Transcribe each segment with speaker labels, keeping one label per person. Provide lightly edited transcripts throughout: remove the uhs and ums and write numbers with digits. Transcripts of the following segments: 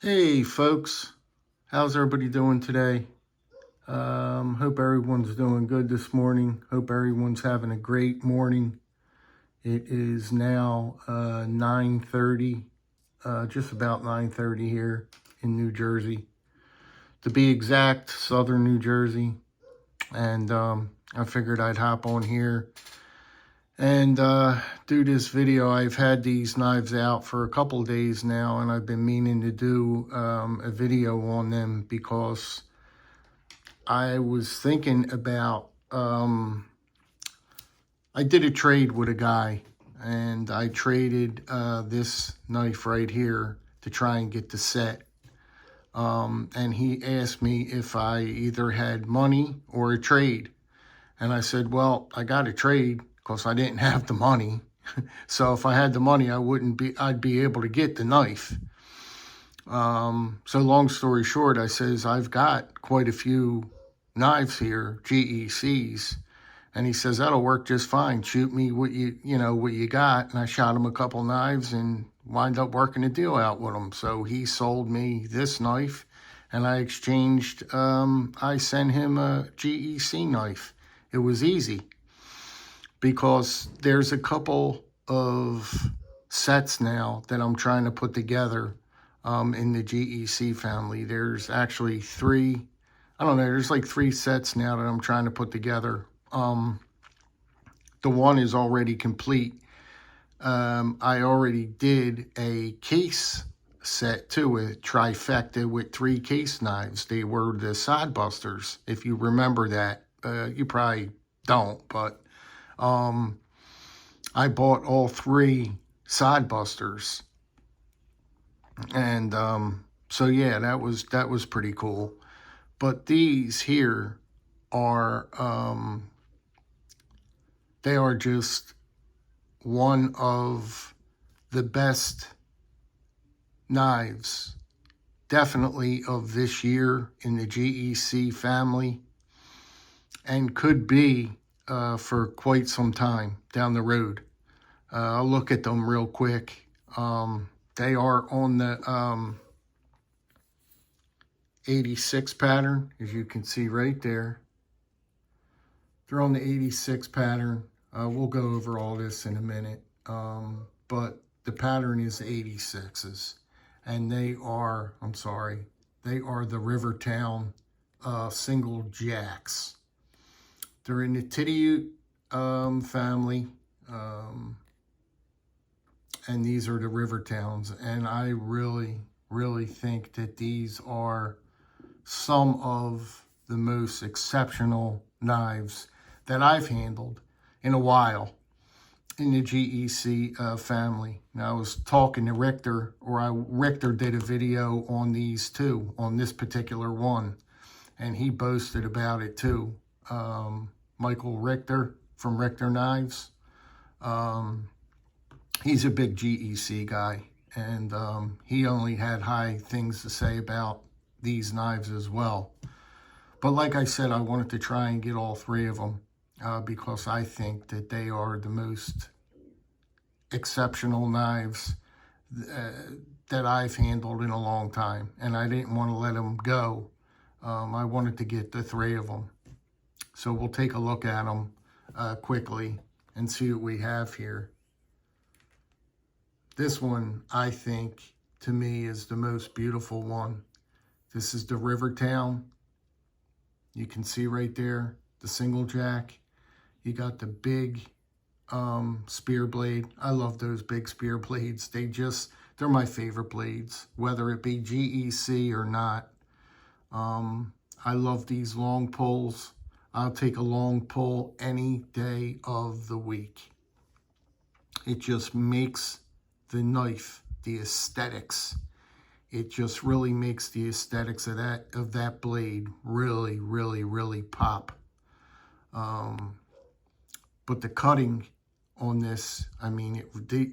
Speaker 1: Hey folks, how's everybody doing today? Hope everyone's doing good this morning. Hope everyone's having a great morning. It is now 9:30, just about 9:30 here in New Jersey. To be exact, southern New Jersey. And I figured I'd hop on here and do this video. I've had these knives out for a couple days now, and I've been meaning to do a video on them because I was thinking about, I did a trade with a guy, and I traded this knife right here to try and get the set. And he asked me if I either had money or a trade. And I said, well, I got a trade because I didn't have the money. So if I had the money, I'd be able to get the knife. So long story short, I says, I've got quite a few knives here, GECs. And he says, that'll work just fine. Shoot me what you got. And I shot him a couple knives and wind up working a deal out with him. So he sold me this knife and I exchanged, I sent him a GEC knife. It was easy because there's a couple of sets now that I'm trying to put together in the GEC family. There's actually three, I don't know, there's like three sets now that I'm trying to put together. The one is already complete. I already did a case set too, a trifecta with 3 case knives. They were the side busters, if you remember that. You probably don't, but I bought all 3 side busters. And so yeah, that was pretty cool. But these here are they are just one of the best knives, definitely of this year in the GEC family, and could be for quite some time down the road. I'll look at them real quick. They are on the 86 pattern, as you can see right there. They're on the 86 pattern. We'll go over all this in a minute. But the pattern is 86s. And they are, they are the Rivertown single jacks. They're in the Titty family. And these are the Rivertowns. And I really, really think that these are some of the most exceptional knives that I've handled in a while in the GEC family. Now, I was talking to Richter, Richter did a video on these too, on this particular one, and he boasted about it too. Michael Richter from Richter Knives. He's a big GEC guy, and he only had high things to say about these knives as well. But like I said, I wanted to try and get all 3 of them because I think that they are the most exceptional knives that I've handled in a long time. And I didn't want to let them go. I wanted to get the 3 of them. So we'll take a look at them quickly and see what we have here. This one, I think, to me, is the most beautiful one. This is the Rivertown. You can see right there, the single jack. You got the big spear blade. I love those big spear blades. They're my favorite blades, whether it be GEC or not. I love these long pulls. I'll take a long pull any day of the week. It just makes the knife, the aesthetics. It just really makes the aesthetics of that blade really, really, really pop. But the cutting on this, I mean,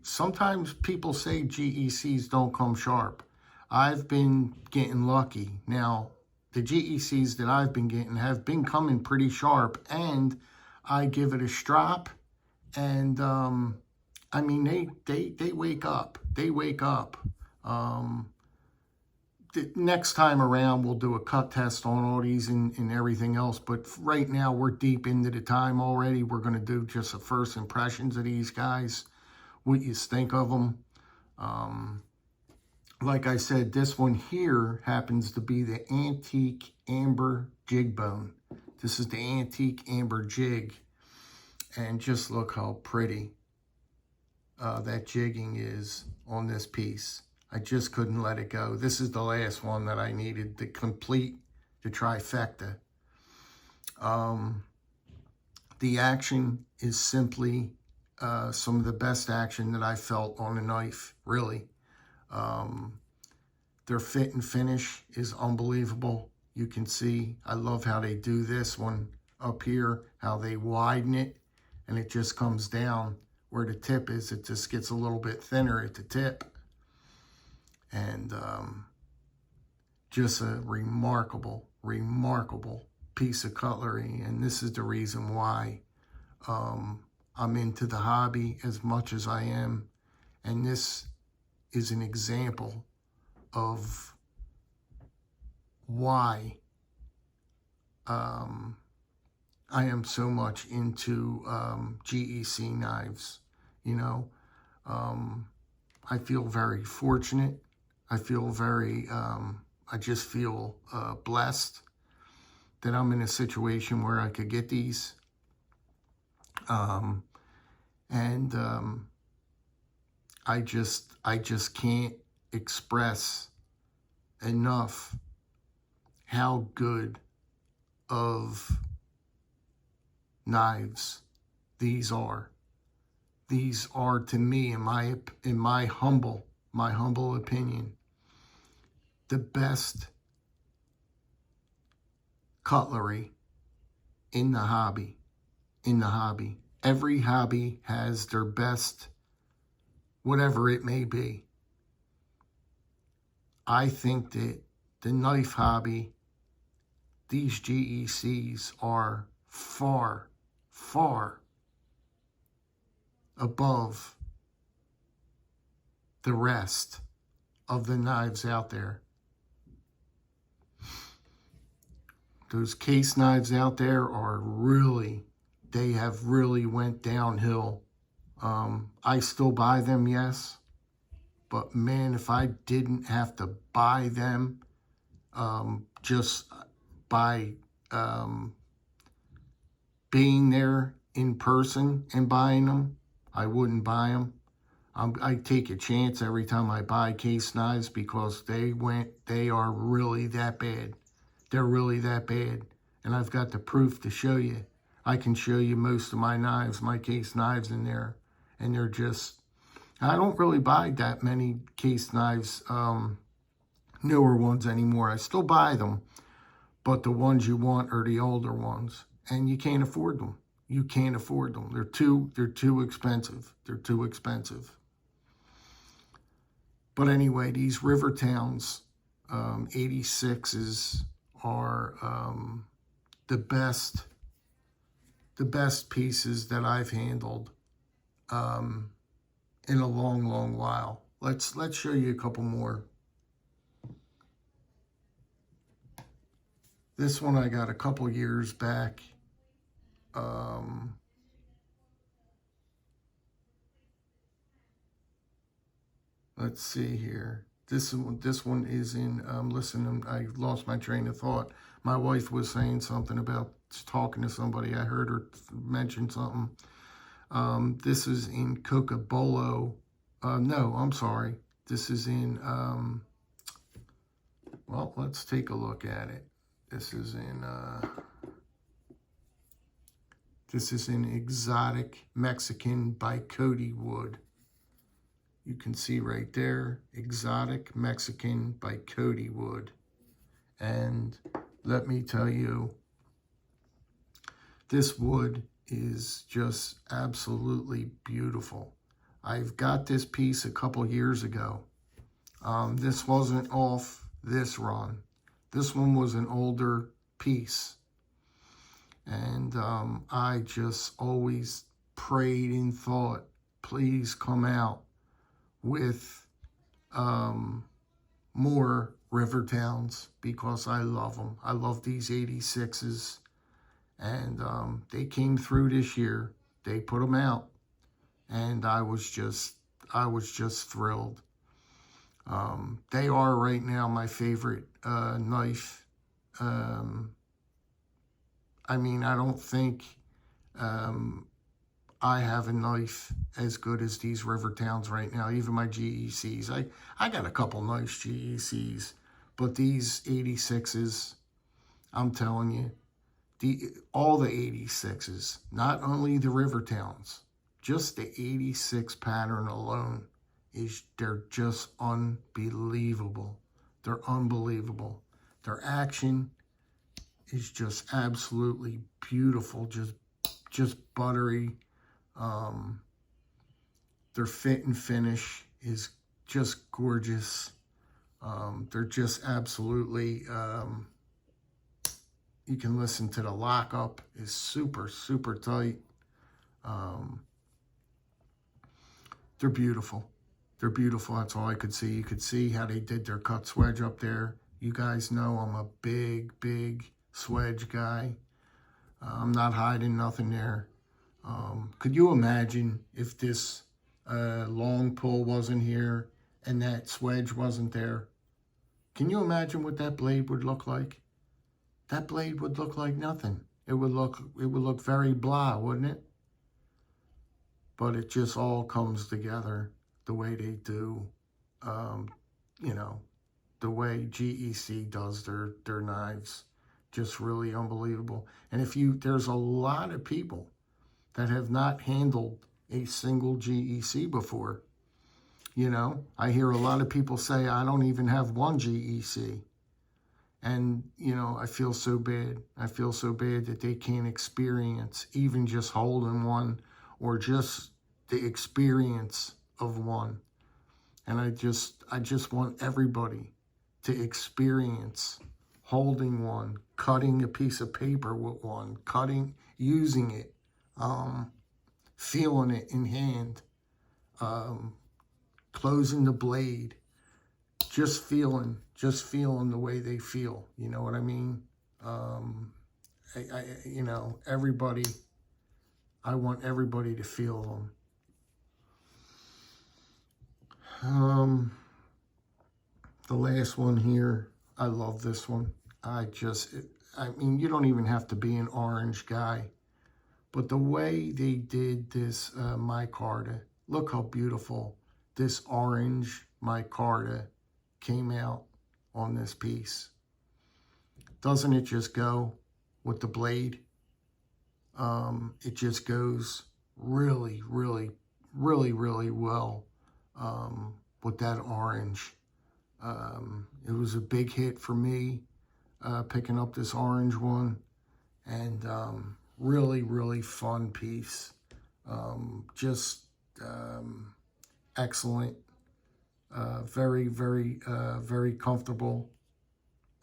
Speaker 1: sometimes people say GECs don't come sharp. I've been getting lucky. Now, the GECs that I've been getting have been coming pretty sharp, and I give it a strop, and I mean, they wake up. They wake up. next time around, we'll do a cut test on all these and everything else. But right now, we're deep into the time already. We're going to do just the first impressions of these guys, what you think of them. Like I said, this one here happens to be the Antique Amber Jig Bone. This is the Antique Amber Jig. And just look how pretty that jigging is on this piece. I just couldn't let it go. This is the last one that I needed to complete the trifecta. The action is simply some of the best action that I felt on a knife, really. Their fit and finish is unbelievable. You can see, I love how they do this one up here, how they widen it, and it just comes down where the tip is. It just gets a little bit thinner at the tip. And just a remarkable, remarkable piece of cutlery. And this is the reason why I'm into the hobby as much as I am. And this is an example of why I am so much into GEC knives. You know, I feel very fortunate. I feel very, I just feel blessed that I'm in a situation where I could get these. I just can't express enough how good of knives these are. These are, to me, in my humble opinion, the best cutlery in the hobby. Every hobby has their best, whatever it may be. I think that the knife hobby, these GECs are far, far above the rest of the knives out there. Those case knives out there are really, they have really went downhill. I still buy them, yes. But man, if I didn't have to buy them just by being there in person and buying them, I wouldn't buy them. I take a chance every time I buy case knives because they are really that bad. They're really that bad. And I've got the proof to show you. I can show you most of my knives, my case knives in there. And they're just, I don't really buy that many case knives, newer ones anymore. I still buy them, but the ones you want are the older ones. And you can't afford them. You can't afford them. They're too expensive. They're too expensive. But anyway, these Rivertowns 86s are the best pieces that I've handled in a long, long while. Let's show you a couple more. This one I got a couple years back. Let's see here. This one is in, listen, I lost my train of thought. My wife was saying something about talking to somebody. I heard her mention something. This is in Cocobolo. No, I'm sorry. This is in, well, let's take a look at it. This is in Exotic Mexican by Cody Wood. You can see right there, Exotic Mexican by Cody Wood. And let me tell you, this wood is just absolutely beautiful. I've got this piece a couple years ago. This wasn't off this run. This one was an older piece. And I just always prayed and thought, please come out with more river towns because I love them. I love these 86s. And they came through this year. They put them out. And I was just thrilled. They are right now my favorite knife. I mean, I don't think I have a knife as good as these river towns right now. Even my GECs. I got a couple nice GECs, but these 86s, I'm telling you, all the 86s, not only the river towns, just the 86 pattern alone they're just unbelievable. They're unbelievable. Their action is just absolutely beautiful, just buttery. Their fit and finish is just gorgeous. They're just absolutely, you can listen to the lockup is super, super tight. They're beautiful. They're beautiful. That's all I could see. You could see how they did their cut swedge up there. You guys know I'm a big, big swedge guy. I'm not hiding nothing there. Could you imagine if this long pull wasn't here and that swedge wasn't there? Can you imagine what that blade would look like? That blade would look like nothing. It would look very blah, wouldn't it? But it just all comes together the way they do. You know, the way GEC does their knives, just really unbelievable. And there's a lot of people that have not handled a single GEC before. You know, I hear a lot of people say, I don't even have one GEC. And, you know, I feel so bad. I feel so bad that they can't experience even just holding one or just the experience of one. And I just want everybody to experience holding one, cutting a piece of paper with one, using it, feeling it in hand, closing the blade, just feeling the way they feel. You know what I mean? You know, I want everybody to feel them. The last one here, I love this one. I mean, you don't even have to be an orange guy, but the way they did this micarta, look how beautiful this orange micarta came out on this piece. Doesn't it just go with the blade? It just goes really, really, really, really well with that orange. It was a big hit for me picking up this orange one, and really, really fun piece. Just excellent. Very, very, very comfortable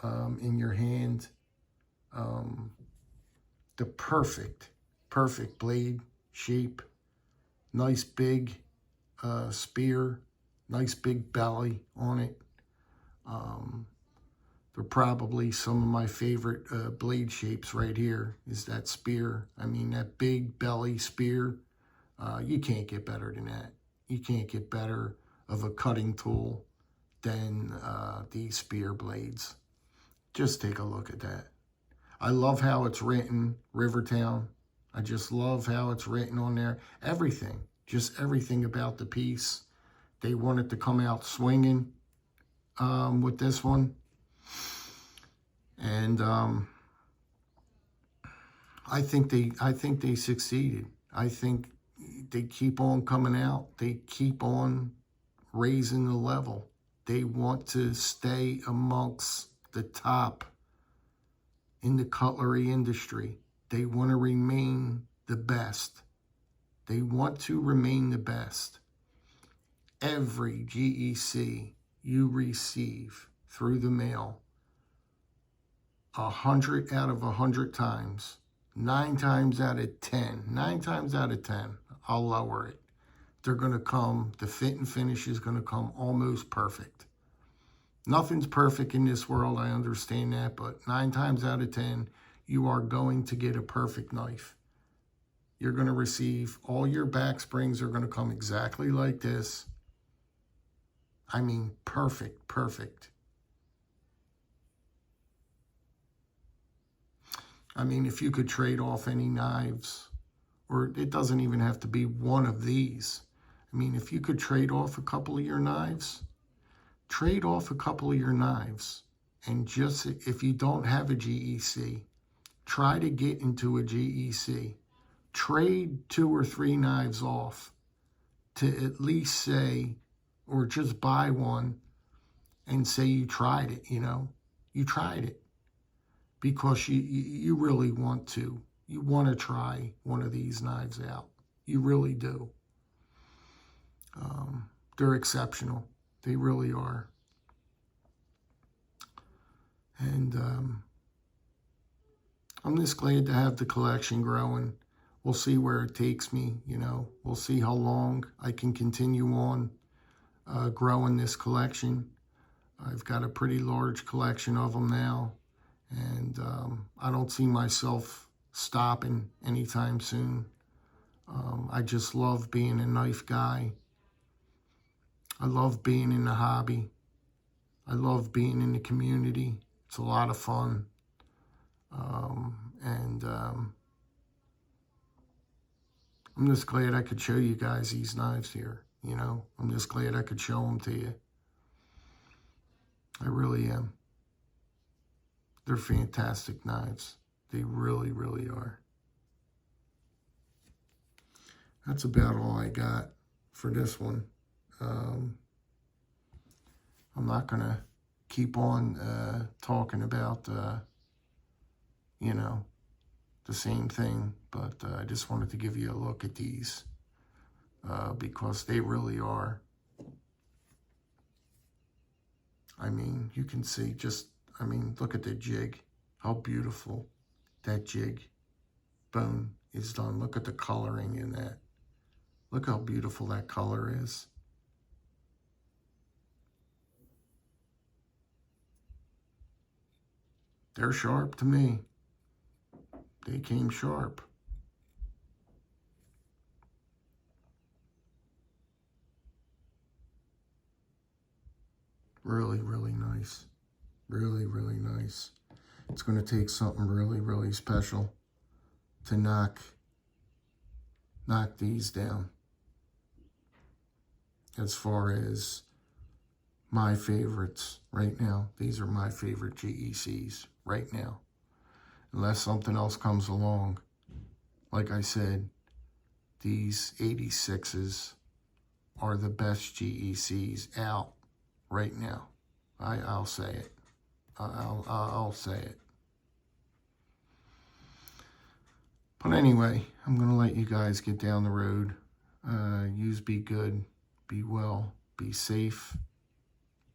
Speaker 1: in your hand. The perfect blade shape. Nice big spear. Nice big belly on it. They're probably some of my favorite blade shapes right here is that spear. I mean, that big belly spear. You can't get better than that. You can't get better of a cutting tool than these spear blades. Just take a look at that. I love how it's written, Rivertown. I just love how it's written on there. Everything, just everything about the piece. They wanted to come out swinging with this one. And I think they succeeded. I think they keep on coming out. They keep on raising the level. They want to stay amongst the top in the cutlery industry. They want to remain the best. They want to remain the best. Every GEC you receive through the mail, 100 out of 100 times, 9 times out of 10, I'll lower it. They're going to come, the fit and finish is going to come almost perfect. Nothing's perfect in this world, I understand that, but 9 times out of 10, you are going to get a perfect knife. You're going to receive, all your back springs are going to come exactly like this. I mean, perfect, perfect. I mean, if you could trade off any knives, or it doesn't even have to be one of these. I mean, if you could trade off a couple of your knives, trade off a couple of your knives. And just, if you don't have a GEC, try to get into a GEC. Trade 2 or 3 knives off to at least say, or just buy one and say you tried it, you know. You tried it because you really want to. You want to try one of these knives out. You really do. They're exceptional. They really are. And I'm just glad to have the collection growing. We'll see where it takes me, you know. We'll see how long I can continue on growing this collection. I've got a pretty large collection of them now. And I don't see myself stopping anytime soon. I just love being a knife guy. I love being in the hobby. I love being in the community. It's a lot of fun. I'm just glad I could show you guys these knives here, you know. I'm just glad I could show them to you. I really am. They're fantastic knives. They really, really are. That's about all I got for this one. I'm not going to keep on talking about, you know, the same thing, but I just wanted to give you a look at these because they really are. I mean, you can see just, I mean, look at the jig, how beautiful that jig bone is done. Look at the coloring in that. Look how beautiful that color is. They're sharp to me. They came sharp. Really, really nice. Really, really nice. It's going to take something really, really special to knock these down. As far as my favorites right now, these are my favorite GECs right now. Unless something else comes along. Like I said, these 86s are the best GECs out right now. I'll say it. I'll say it. But anyway, I'm going to let you guys get down the road. Yous be good, be well, be safe.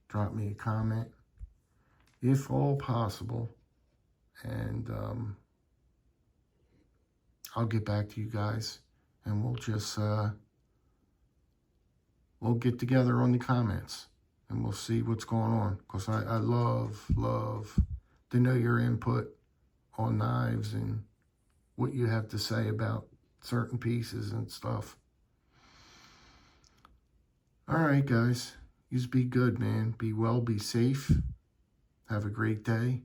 Speaker 1: Drop me a comment, if all possible. And I'll get back to you guys. And we'll just, we'll get together on the comments. And we'll see what's going on. Because I love to know your input on knives and what you have to say about certain pieces and stuff. All right, guys. You be good, man. Be well, be safe. Have a great day.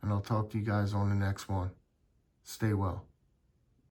Speaker 1: And I'll talk to you guys on the next one. Stay well.